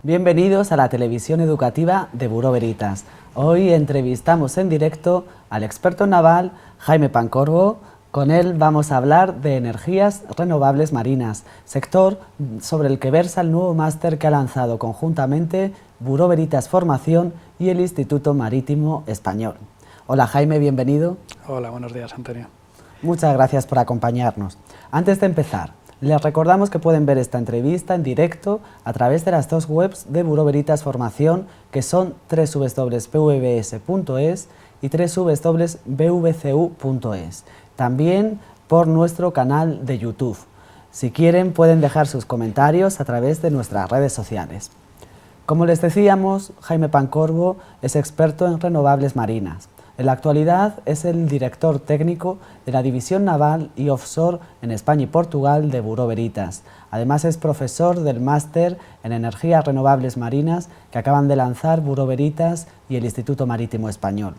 Bienvenidos a la televisión educativa de Buró Veritas. Hoy entrevistamos en directo al experto naval Jaime Pancorbo. Con él vamos a hablar de energías renovables marinas, sector sobre el que versa el nuevo máster que ha lanzado conjuntamente Buró Veritas Formación y el Instituto Marítimo Español. Hola Jaime, bienvenido. Hola, buenos días Antonio. Muchas gracias por acompañarnos. Antes de empezar, les recordamos que pueden ver esta entrevista en directo a través de las dos webs de Buró Veritas Formación, que son www.pvbs.es y www.bvcu.es. También por nuestro canal de YouTube. Si quieren, pueden dejar sus comentarios a través de nuestras redes sociales. Como les decíamos, Jaime Pancorbo es experto en renovables marinas. En la actualidad es el director técnico de la División Naval y Offshore en España y Portugal de Buró Veritas. Además es profesor del máster en energías renovables marinas que acaban de lanzar Buró Veritas y el Instituto Marítimo Español.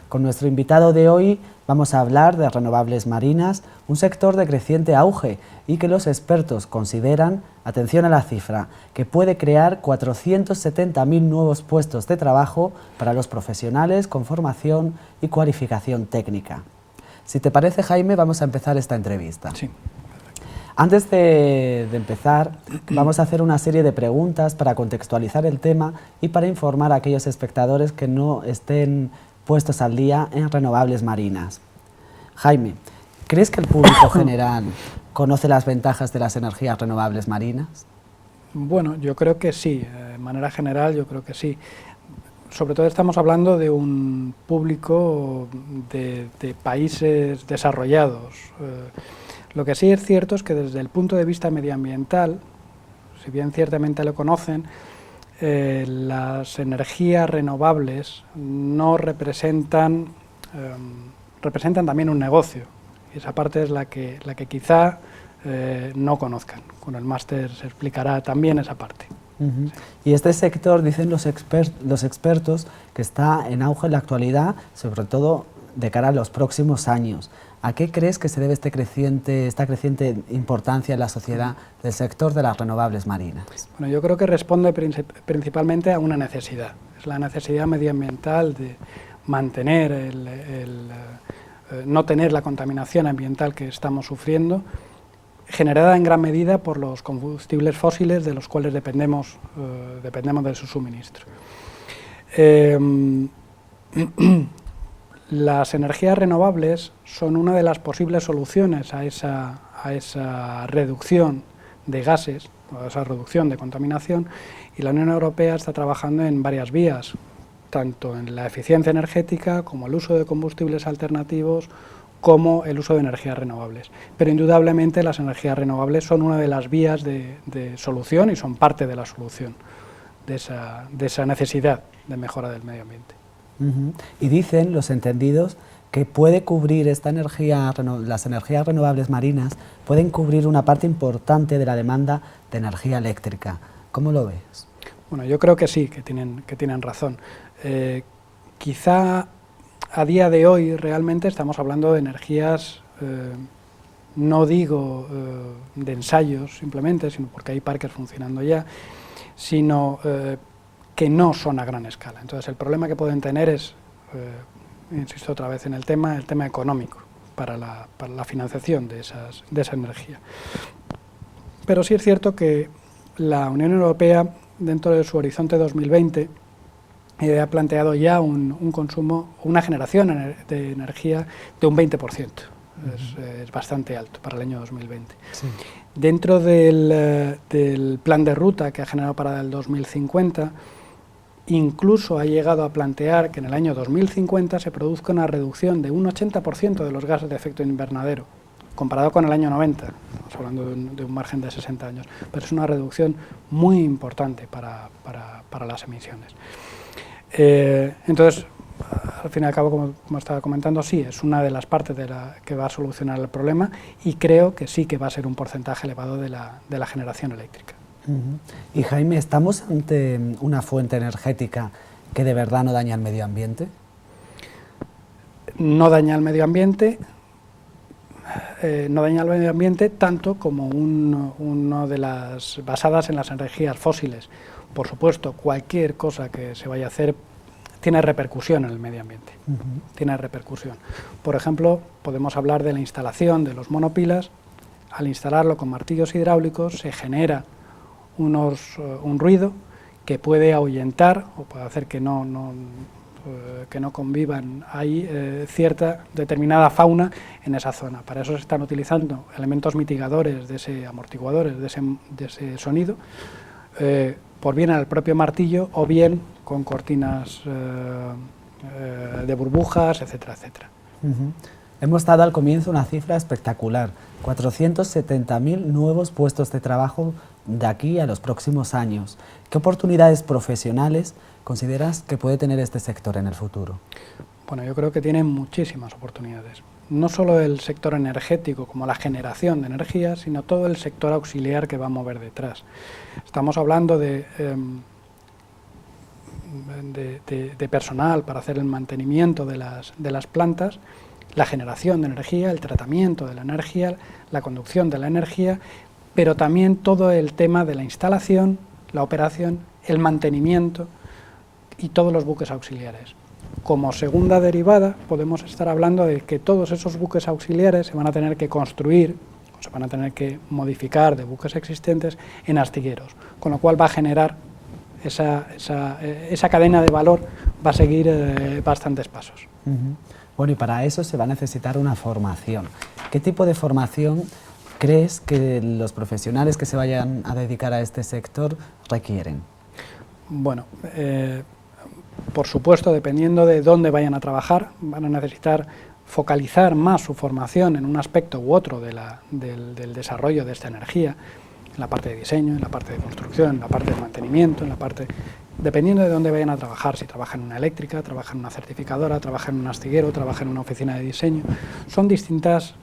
Con nuestro invitado de hoy vamos a hablar de renovables marinas, un sector de creciente auge y que los expertos consideran, atención a la cifra, que puede crear 470.000 nuevos puestos de trabajo para los profesionales con formación y cualificación técnica. Si te parece, Jaime, vamos a empezar esta entrevista. Sí. Antes de empezar, vamos a hacer una serie de preguntas para contextualizar el tema y para informar a aquellos espectadores que no estén puestos al día en renovables marinas. Jaime, ¿crees que el público general conoce las ventajas de las energías renovables marinas? Bueno, yo creo que sí, de manera general yo creo que sí. Sobre todo estamos hablando de un público de países desarrollados. Lo que sí es cierto es que desde el punto de vista medioambiental, si bien ciertamente lo conocen, las energías renovables no representan también un negocio, y esa parte es la que quizá no conozcan. Con el máster se explicará también esa parte. Sí. Y este sector, dicen los expertos, que está en auge en la actualidad, sobre todo de cara a los próximos años. ¿A qué crees que se debe esta creciente importancia en la sociedad del sector de las renovables marinas? Bueno, yo creo que responde principalmente a una necesidad. Es la necesidad medioambiental de mantener no tener la contaminación ambiental que estamos sufriendo, generada en gran medida por los combustibles fósiles de los cuales dependemos de su suministro. Las energías renovables son una de las posibles soluciones a esa reducción de gases, a esa reducción de contaminación, y la Unión Europea está trabajando en varias vías, tanto en la eficiencia energética como el uso de combustibles alternativos, como el uso de energías renovables. Pero indudablemente las energías renovables son una de las vías de solución y son parte de la solución de esa necesidad de mejora del medio ambiente. Y dicen los entendidos que puede cubrir las energías renovables marinas pueden cubrir una parte importante de la demanda de energía eléctrica. ¿Cómo lo ves? Bueno, yo creo que sí, que tienen razón. Quizá a día de hoy realmente estamos hablando de energías, no digo de ensayos simplemente, sino porque hay parques funcionando ya, sino que no son a gran escala. Entonces el problema que pueden tener es, insisto otra vez en el tema económico para la financiación de esa energía. Pero sí es cierto que la Unión Europea, dentro de su horizonte 2020, ha planteado ya un consumo, una generación de energía de un 20%. Es bastante alto para el año 2020. Sí. Dentro del plan de ruta que ha generado para el 2050, incluso ha llegado a plantear que en el año 2050 se produzca una reducción de un 80% de los gases de efecto invernadero, comparado con el año 90, estamos hablando de un margen de 60 años, pero es una reducción muy importante para las emisiones. Entonces, al fin y al cabo, como estaba comentando, sí, es una de las partes que va a solucionar el problema, y creo que sí que va a ser un porcentaje elevado de la generación eléctrica. Y Jaime, ¿estamos ante una fuente energética que de verdad no daña al medio ambiente? No daña al medio ambiente, tanto como una de las basadas en las energías fósiles, por supuesto, cualquier cosa que se vaya a hacer tiene repercusión en el medio ambiente, tiene repercusión. Por ejemplo, podemos hablar de la instalación de los monopilas. Al instalarlo con martillos hidráulicos se genera un ruido que puede ahuyentar o puede hacer que no convivan ahí cierta determinada fauna en esa zona. Para eso se están utilizando elementos mitigadores, amortiguadores de ese sonido, por bien al propio martillo o bien con cortinas de burbujas, etcétera, etcétera. Hemos dado al comienzo una cifra espectacular, 470.000 nuevos puestos de trabajo de aquí a los próximos años. ¿Qué oportunidades profesionales consideras que puede tener este sector en el futuro? Bueno, yo creo que tiene muchísimas oportunidades. No solo el sector energético como la generación de energía, sino todo el sector auxiliar que va a mover detrás. Estamos hablando de personal para hacer el mantenimiento de las plantas, la generación de energía, el tratamiento de la energía, la conducción de la energía, pero también todo el tema de la instalación, la operación, el mantenimiento y todos los buques auxiliares. Como segunda derivada podemos estar hablando de que todos esos buques auxiliares se van a tener que construir, o se van a tener que modificar de buques existentes en astilleros, con lo cual va a generar esa cadena de valor, va a seguir bastantes pasos. Bueno, y para eso se va a necesitar una formación. ¿Qué tipo de formación crees que los profesionales que se vayan a dedicar a este sector requieren? Bueno, por supuesto, dependiendo de dónde vayan a trabajar, van a necesitar focalizar más su formación en un aspecto u otro del desarrollo de esta energía, en la parte de diseño, en la parte de construcción, en la parte de mantenimiento, dependiendo de dónde vayan a trabajar, si trabajan en una eléctrica, trabajan en una certificadora, trabajan en un astillero, trabajan en una oficina de diseño. Son distintas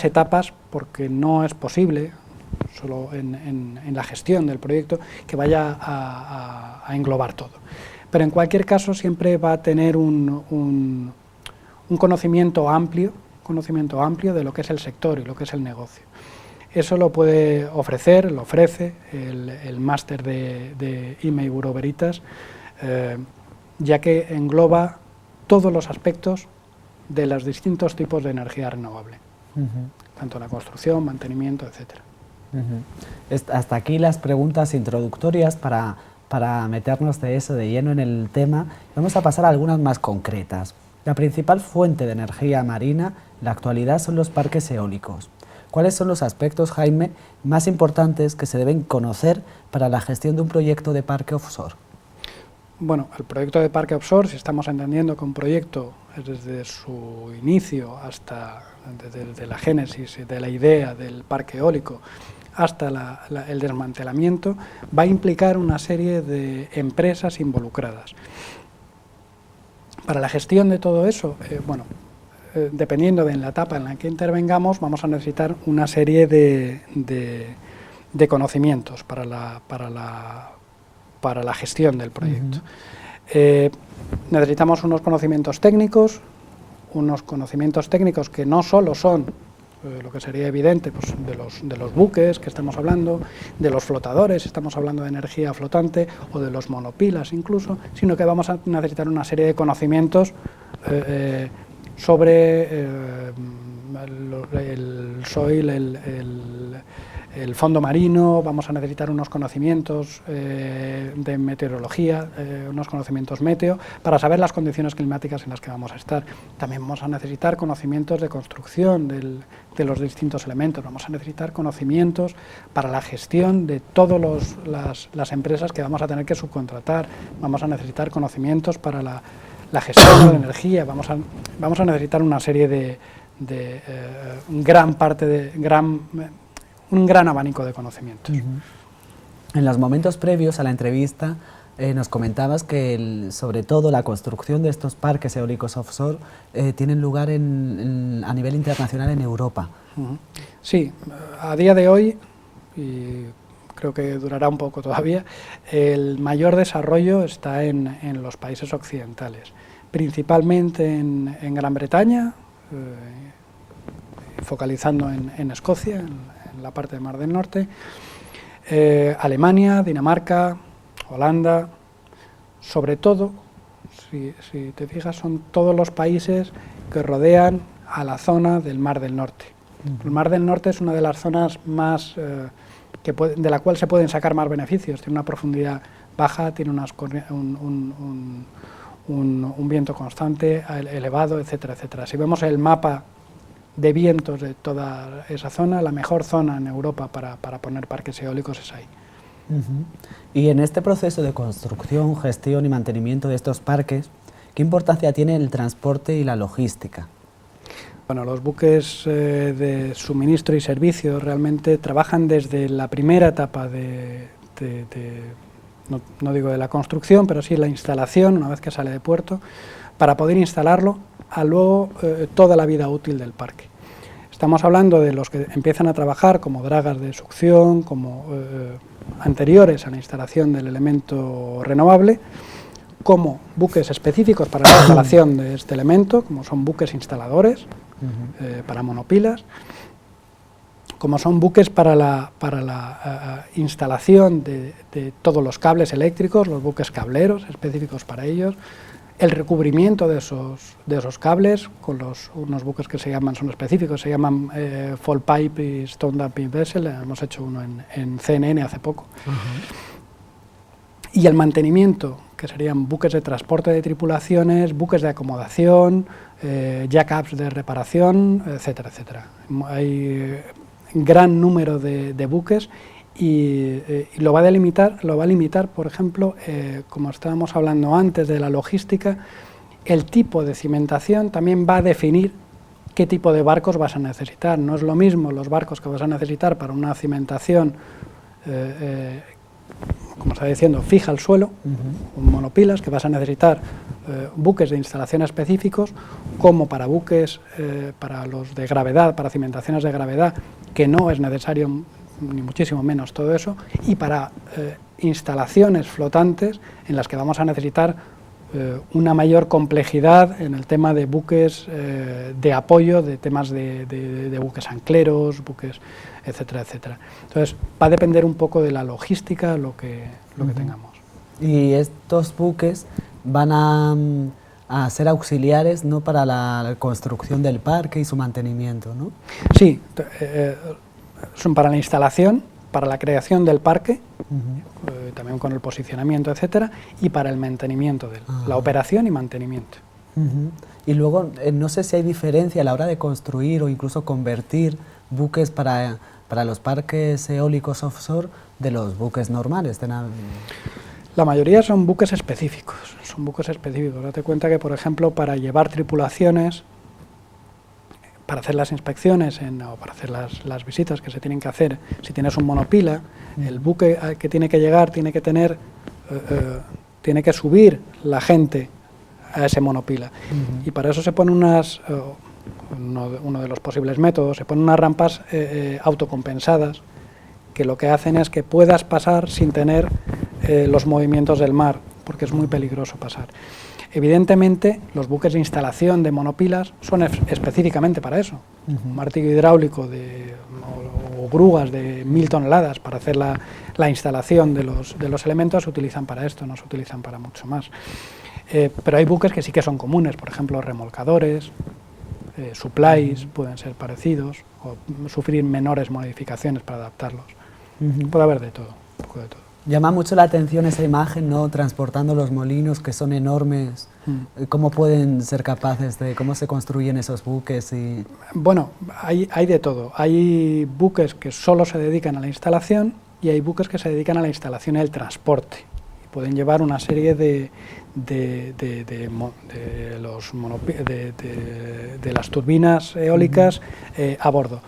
etapas, porque no es posible, solo en la gestión del proyecto, que vaya a englobar todo. Pero en cualquier caso siempre va a tener un conocimiento amplio de lo que es el sector y lo que es el negocio. Eso lo puede ofrecer, lo ofrece el máster de IME Bureau Veritas, ya que engloba todos los aspectos de los distintos tipos de energía renovable, tanto la construcción, mantenimiento, etcétera. Hasta aquí las preguntas introductorias para meternos de lleno en el tema. Vamos a pasar a algunas más concretas. La principal fuente de energía marina en la actualidad son los parques eólicos. ¿Cuáles son los aspectos, Jaime, más importantes que se deben conocer para la gestión de un proyecto de parque offshore? Bueno, el proyecto de parque offshore, si estamos entendiendo que un proyecto es desde su inicio hasta desde la génesis de la idea del parque eólico hasta el desmantelamiento, va a implicar una serie de empresas involucradas. Para la gestión de todo eso, dependiendo de la etapa en la que intervengamos, vamos a necesitar una serie de conocimientos para la gestión del proyecto. Necesitamos unos conocimientos técnicos que no solo son lo que sería evidente, pues, de los buques que estamos hablando, de los flotadores, estamos hablando de energía flotante, o de los monopilas incluso, sino que vamos a necesitar una serie de conocimientos sobre el soil, el fondo marino. Vamos a necesitar unos conocimientos de meteorología, unos conocimientos meteo, para saber las condiciones climáticas en las que vamos a estar. También vamos a necesitar conocimientos de construcción de los distintos elementos. Vamos a necesitar conocimientos para la gestión de todas las empresas que vamos a tener que subcontratar. Vamos a necesitar conocimientos para la gestión de la energía. Vamos a necesitar una serie un gran abanico de conocimientos. En los momentos previos a la entrevista nos comentabas que sobre todo la construcción de estos parques eólicos offshore tienen lugar a nivel internacional en Europa. Sí, a día de hoy, y creo que durará un poco todavía, el mayor desarrollo está en los países occidentales, principalmente en Gran Bretaña, focalizando en Escocia, en la parte del Mar del Norte, Alemania, Dinamarca, Holanda, sobre todo, si te fijas, son todos los países que rodean a la zona del Mar del Norte. El Mar del Norte es una de las zonas más de la cual se pueden sacar más beneficios. Tiene una profundidad baja, tiene un viento constante, elevado, etcétera, etcétera. Si vemos el mapa de vientos de toda esa zona, la mejor zona en Europa para poner parques eólicos es ahí. Y en este proceso de construcción, gestión y mantenimiento de estos parques, ¿qué importancia tiene el transporte y la logística? Bueno, los buques de suministro y servicio realmente trabajan desde la primera etapa no digo de la construcción, pero sí la instalación, una vez que sale de puerto, para poder instalarlo a luego toda la vida útil del parque. Estamos hablando de los que empiezan a trabajar como dragas de succión, como anteriores a la instalación del elemento renovable, como buques específicos para la instalación de este elemento, como son buques instaladores, para monopilas, como son buques para la instalación de todos los cables eléctricos, los buques cableros específicos para ellos, el recubrimiento de esos cables con unos buques que son específicos, se llaman Fall Pipe y Stone Dumping Vessel, hemos hecho uno en CNN hace poco. Y el mantenimiento, que serían buques de transporte de tripulaciones, buques de acomodación, jackups de reparación, etcétera, etcétera. Hay gran número de buques y lo va a limitar, por ejemplo, como estábamos hablando antes de la logística, el tipo de cimentación también va a definir qué tipo de barcos vas a necesitar. No es lo mismo los barcos que vas a necesitar para una cimentación como estaba diciendo, fija al suelo, con monopilas, que vas a necesitar buques de instalación específicos, como para buques, para los de gravedad, para cimentaciones de gravedad, que no es necesario ni muchísimo menos todo eso, y para instalaciones flotantes en las que vamos a necesitar una mayor complejidad en el tema de buques de apoyo, de temas de buques ancleros, buques, etcétera, etcétera. Entonces, va a depender un poco de la logística lo que tengamos. Y estos buques van a ser auxiliares, ¿no?, para la construcción del parque y su mantenimiento, ¿no? Sí, son para la instalación, para la creación del parque, también con el posicionamiento, etcétera, y para el mantenimiento de la operación y mantenimiento. Y luego, no sé si hay diferencia a la hora de construir o incluso convertir buques para los parques eólicos offshore de los buques normales. La mayoría son buques específicos, Date cuenta que, por ejemplo, para llevar tripulaciones, para hacer las inspecciones o para hacer las visitas que se tienen que hacer, si tienes un monopila, el buque que tiene que llegar tiene que tener, tiene que subir la gente a ese monopila. Y para eso se ponen uno de los posibles métodos, se ponen unas rampas autocompensadas, que lo que hacen es que puedas pasar sin tener los movimientos del mar, porque es muy peligroso pasar. Evidentemente, los buques de instalación de monopilas son específicamente para eso. Un martillo hidráulico o grúas de 1000 toneladas para hacer la instalación de los elementos se utilizan para esto, no se utilizan para mucho más. Pero hay buques que sí que son comunes, por ejemplo, remolcadores, supplies pueden ser parecidos, o sufrir menores modificaciones para adaptarlos. Puede haber de todo, un poco de todo. Llama mucho la atención esa imagen, ¿no?, transportando los molinos, que son enormes. ¿Cómo pueden ser capaces cómo se construyen esos buques? Bueno, hay de todo. Hay buques que solo se dedican a la instalación y hay buques que se dedican a la instalación y al transporte. Y pueden llevar una serie de las turbinas eólicas a bordo.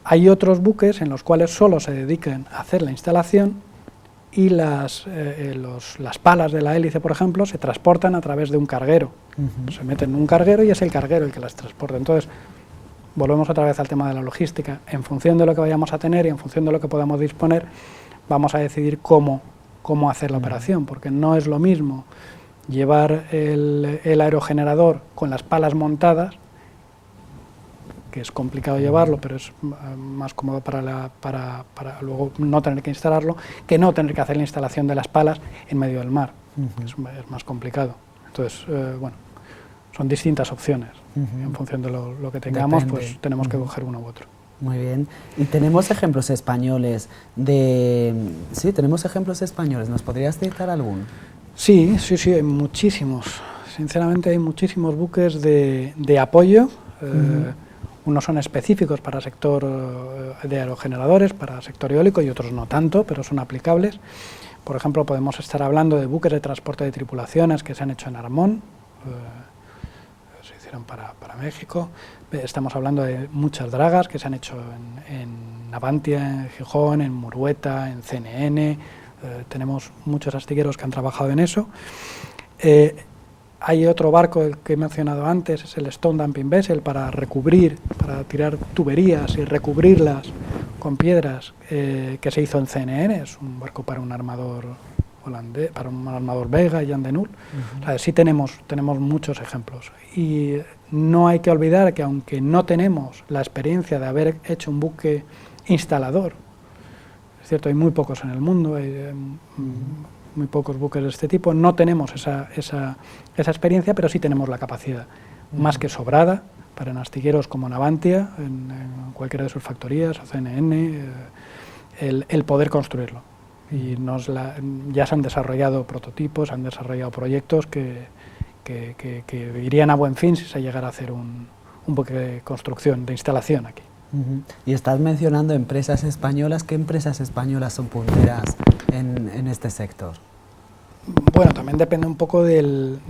Hay otros buques en los cuales solo se dedican a hacer la instalación y las palas de la hélice, por ejemplo, se transportan a través de un carguero. Se meten en un carguero y es el carguero el que las transporta. Entonces, volvemos otra vez al tema de la logística. En función de lo que vayamos a tener y en función de lo que podamos disponer, vamos a decidir cómo hacer la operación, porque no es lo mismo llevar el aerogenerador con las palas montadas que es complicado llevarlo, pero es más cómodo para luego no tener que instalarlo, que no tener que hacer la instalación de las palas en medio del mar, es más complicado. Entonces, bueno, son distintas opciones. En función de lo que tengamos, pues tenemos que coger uno u otro. Muy bien. Y tenemos ejemplos españoles Sí, tenemos ejemplos españoles. ¿Nos podrías citar algún? Sí, hay muchísimos. Sinceramente hay muchísimos buques de apoyo. Unos son específicos para sector de aerogeneradores, para sector eólico, y otros no tanto, pero son aplicables. Por ejemplo, podemos estar hablando de buques de transporte de tripulaciones que se han hecho en Armón, se hicieron para México. Estamos hablando de muchas dragas que se han hecho en Navantia, en Gijón, en Murueta, en CNN. Tenemos muchos astilleros que han trabajado en eso. Hay otro barco, el que he mencionado antes, es el Stone Dumping Vessel, para tirar tuberías y recubrirlas con piedras, que se hizo en CNN. Es un barco para un armador holandés, para un armador belga, Jan de Nul. O sea, sí tenemos muchos ejemplos. Y no hay que olvidar que, aunque no tenemos la experiencia de haber hecho un buque instalador, es cierto, hay muy pocos en el mundo, hay muy pocos buques de este tipo, no tenemos esa experiencia, pero sí tenemos la capacidad, más que sobrada, para en astilleros como Navantia, en cualquiera de sus factorías, o CNN, el poder construirlo. Y ya se han desarrollado prototipos, se han desarrollado proyectos que irían a buen fin si se llegara a hacer un buque de construcción, de instalación aquí. Y estás mencionando empresas españolas. ¿Qué empresas españolas son punteras en este sector? Bueno, también depende un poco del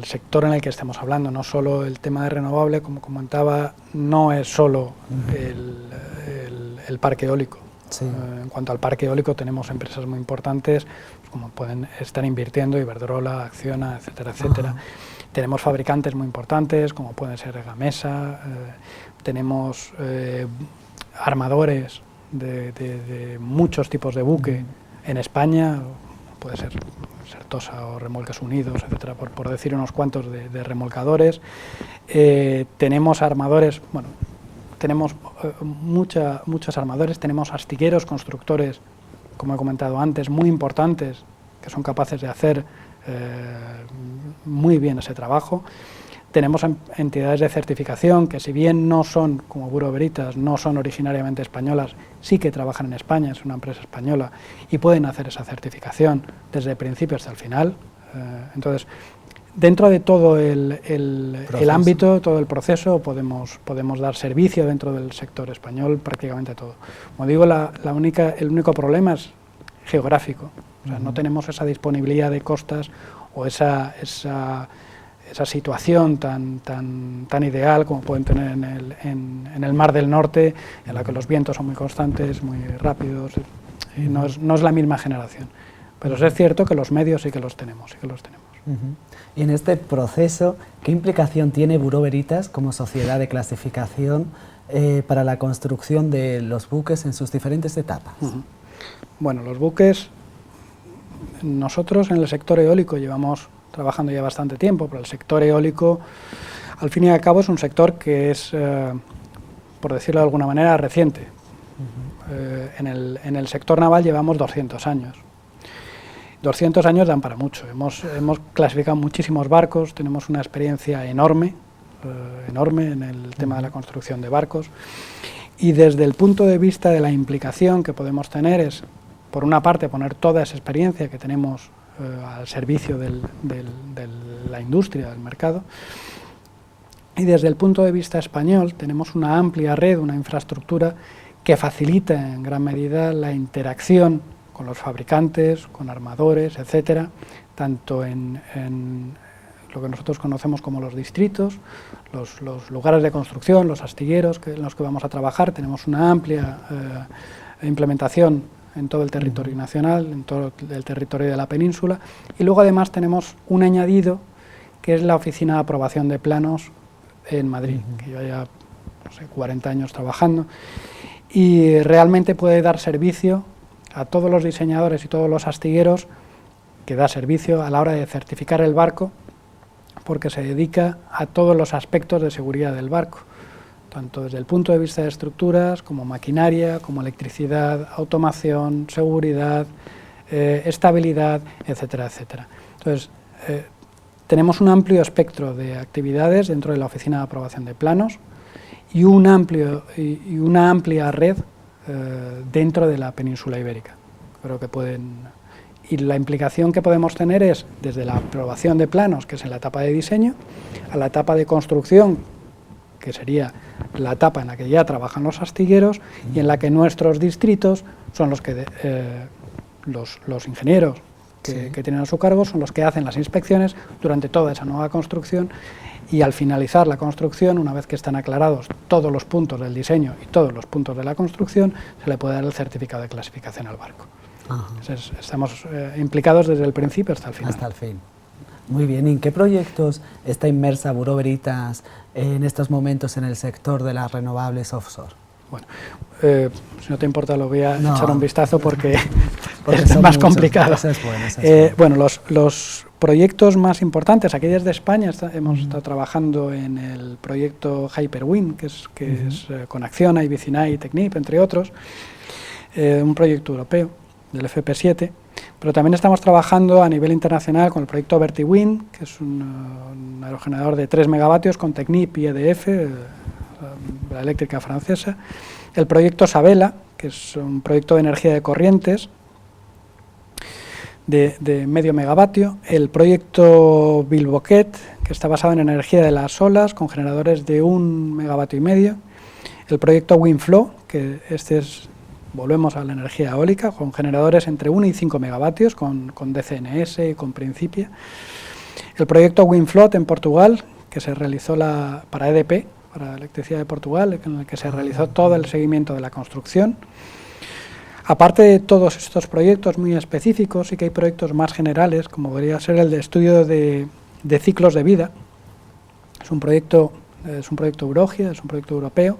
sector en el que estemos hablando. No solo el tema de renovable, como comentaba, no es solo el parque eólico. Sí. En cuanto al parque eólico, tenemos empresas muy importantes, como pueden estar invirtiendo Iberdrola, Acciona, etcétera, etcétera. Tenemos fabricantes muy importantes, como pueden ser Gamesa. Tenemos armadores de muchos tipos de buque en España, puede ser Certosa o Remolques Unidos, etcétera, por decir unos cuantos de remolcadores. Tenemos armadores, bueno, tenemos muchos armadores, tenemos astilleros, constructores, como he comentado antes, muy importantes, que son capaces de hacer muy bien ese trabajo. Tenemos entidades de certificación que, si bien no son, como Bureau Veritas, no son originariamente españolas, sí que trabajan en España, es una empresa española, y pueden hacer esa certificación desde el principio hasta el final. Entonces, dentro de todo el ámbito, todo el proceso, podemos dar servicio dentro del sector español, prácticamente todo. Como digo, el único problema es geográfico. O sea, no tenemos esa disponibilidad de costas o esa situación tan ideal como pueden tener en el Mar del Norte, en la que los vientos son muy constantes, muy rápidos, y no es la misma generación. Pero es cierto que los medios sí que los tenemos. Y en este proceso, ¿qué implicación tiene Bureau Veritas como sociedad de clasificación para la construcción de los buques en sus diferentes etapas? Bueno, los buques, nosotros en el sector eólico llevamos trabajando ya bastante tiempo, pero el sector eólico, al fin y al cabo, es un sector que es, por decirlo de alguna manera, reciente. En el sector naval llevamos 200 años. 200 años dan para mucho. Hemos clasificado muchísimos barcos, tenemos una experiencia enorme en el tema de la construcción de barcos, y desde el punto de vista de la implicación que podemos tener es, por una parte, poner toda esa experiencia que tenemos al servicio de la industria, del mercado, y desde el punto de vista español tenemos una amplia red, una infraestructura que facilita en gran medida la interacción con los fabricantes, con armadores, etcétera, tanto en lo que nosotros conocemos como los distritos, los lugares de construcción, los astilleros en los que vamos a trabajar. Tenemos una amplia implementación en todo el territorio nacional, en todo el territorio de la península, y luego además tenemos un añadido que es la Oficina de Aprobación de Planos en Madrid, que yo ya 40 años trabajando, y realmente puede dar servicio a todos los diseñadores y todos los astilleros, que da servicio a la hora de certificar el barco, porque se dedica a todos los aspectos de seguridad del barco, tanto desde el punto de vista de estructuras, como maquinaria, como electricidad, automación, seguridad, estabilidad, etcétera, etcétera. Entonces, tenemos un amplio espectro de actividades dentro de la Oficina de Aprobación de Planos y una amplia red dentro de la península ibérica. Creo que y la implicación que podemos tener es desde la aprobación de planos, que es en la etapa de diseño, a la etapa de construcción, que sería la etapa en la que ya trabajan los astilleros y en la que nuestros distritos son los que los ingenieros que tienen a su cargo son los que hacen las inspecciones durante toda esa nueva construcción, y al finalizar la construcción, una vez que están aclarados todos los puntos del diseño y todos los puntos de la construcción, se le puede dar el certificado de clasificación al barco. Entonces, estamos implicados desde el principio hasta el final. Hasta el fin. Muy bien. ¿Y en qué proyectos está inmersa Bureau Veritas en estos momentos en el sector de las renovables offshore? Bueno, si no te importa lo voy a echar un vistazo porque es son más muchos. complicado. Eso es bueno, eso es bueno. Bueno, los proyectos más importantes, aquí desde España hemos estado trabajando en el proyecto Hyperwind, que es con Acciona, Ibicinay y Technip, entre otros, un proyecto europeo del FP7, pero también estamos trabajando a nivel internacional con el proyecto VertiWind, que es un aerogenerador de 3 megavatios con Technip y EDF, la eléctrica francesa, el proyecto Sabela, que es un proyecto de energía de corrientes de medio megavatio, el proyecto Bilboquet, que está basado en energía de las olas con generadores de 1,5 megavatio, el proyecto Windflow, que volvemos a la energía eólica, con generadores entre 1 y 5 megavatios, con DCNS y con Principia. El proyecto Windflow en Portugal, que se realizó para EDP, para Electricidad de Portugal, en el que se realizó todo el seguimiento de la construcción. Aparte de todos estos proyectos muy específicos, sí que hay proyectos más generales, como podría ser el de estudio de ciclos de vida. Es un proyecto Eurogia, es un proyecto europeo.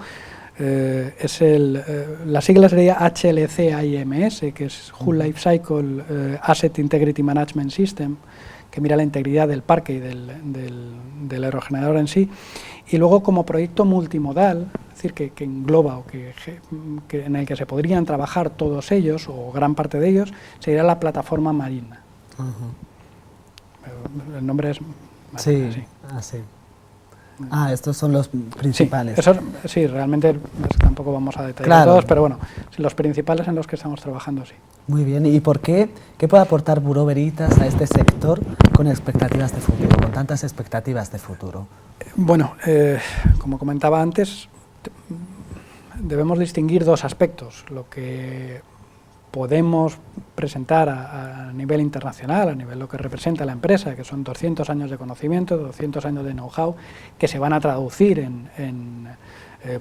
La sigla sería HLC-AIMS, que es Whole Life Cycle Asset Integrity Management System, que mira la integridad del parque y del aerogenerador en sí. Y luego, como proyecto multimodal, es decir, que engloba o en el que se podrían trabajar todos ellos o gran parte de ellos, sería la plataforma marina. El nombre es marina, sí. Así. Estos son los principales. Sí, realmente tampoco vamos a detallar claro. Todos, pero bueno, los principales en los que estamos trabajando, sí. Muy bien. ¿Y por qué? ¿Qué puede aportar Bureau Veritas a este sector con expectativas de futuro, con tantas expectativas de futuro? Bueno, como comentaba antes, debemos distinguir dos aspectos. Lo que podemos presentar a nivel internacional, a nivel lo que representa la empresa, que son 200 años de conocimiento, 200 años de know-how, que se van a traducir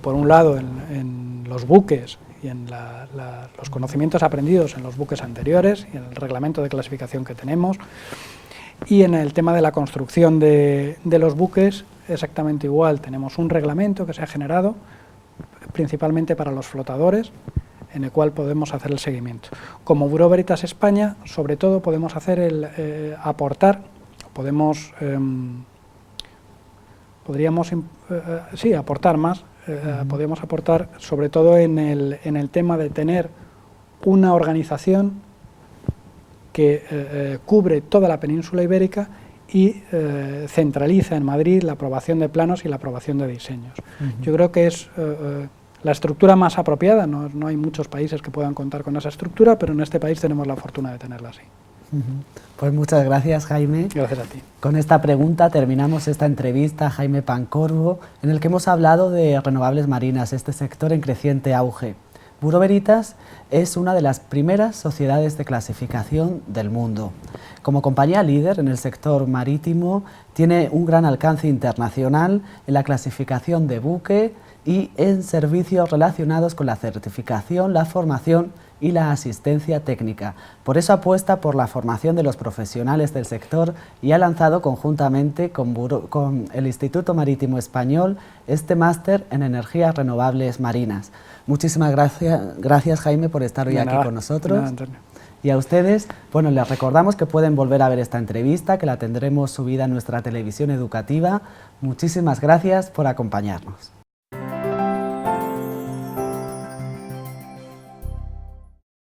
por un lado en los buques y en los conocimientos aprendidos en los buques anteriores y en el reglamento de clasificación que tenemos, y en el tema de la construcción de los buques exactamente igual. Tenemos un reglamento que se ha generado principalmente para los flotadores, en el cual podemos hacer el seguimiento. Como Bureau Veritas España, sobre todo podemos hacer aportar más, podríamos aportar sobre todo en el tema de tener una organización que cubre toda la península ibérica y centraliza en Madrid la aprobación de planos y la aprobación de diseños. Yo creo que es la estructura más apropiada. No hay muchos países que puedan contar con esa estructura, pero en este país tenemos la fortuna de tenerla así. Pues muchas gracias, Jaime. Gracias a ti. Con esta pregunta terminamos esta entrevista a Jaime Pancorbo, en el que hemos hablado de renovables marinas, este sector en creciente auge. Bureau Veritas es una de las primeras sociedades de clasificación del mundo. Como compañía líder en el sector marítimo, tiene un gran alcance internacional en la clasificación de buque y en servicios relacionados con la certificación, la formación y la asistencia técnica. Por eso apuesta por la formación de los profesionales del sector y ha lanzado conjuntamente con el Instituto Marítimo Español este máster en energías renovables marinas. Muchísimas gracias Jaime por estar hoy aquí con nosotros. Y a ustedes, bueno, les recordamos que pueden volver a ver esta entrevista, que la tendremos subida en nuestra televisión educativa. Muchísimas gracias por acompañarnos.